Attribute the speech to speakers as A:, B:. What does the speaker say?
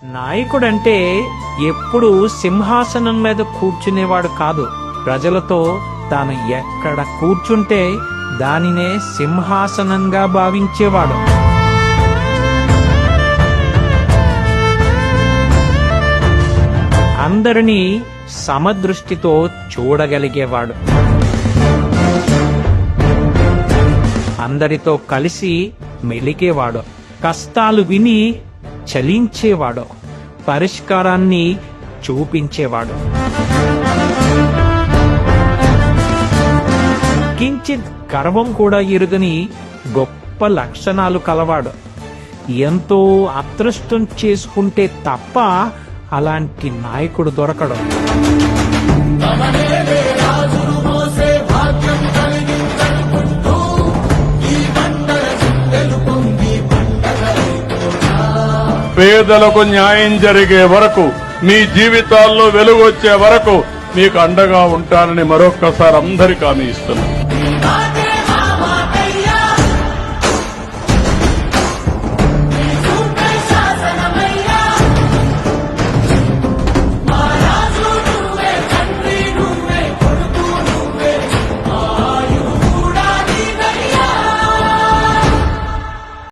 A: నాయకుడంటే ఎప్పుడు సింహాసనం మీద కూర్చునేవాడు కాదు. ప్రజలతో తాను ఎక్కడ కూర్చుంటే దానినే సింహాసనంగా భావించేవాడు. అందరినీ సమదృష్టితో చూడగలిగేవాడు. అందరితో కలిసి మెలిగేవాడు. కష్టాలు విని చలించేవాడు. పరిష్కారాన్ని చూపించేవాడు. కించిత్ గర్వం కూడా ఎరుగని గొప్ప లక్షణాలు కలవాడు. ఎంతో అదృష్టం చేసుకుంటే తప్ప అలాంటి నాయకుడు దొరకడు.
B: పేదలకు న్యాయం జరిగే వరకు, మీ జీవితాల్లో వెలుగు వచ్చే వరకు మీకు అండగా ఉంటానని మరొక్కసారి అందరికీ హామీ ఇస్తున్నాను.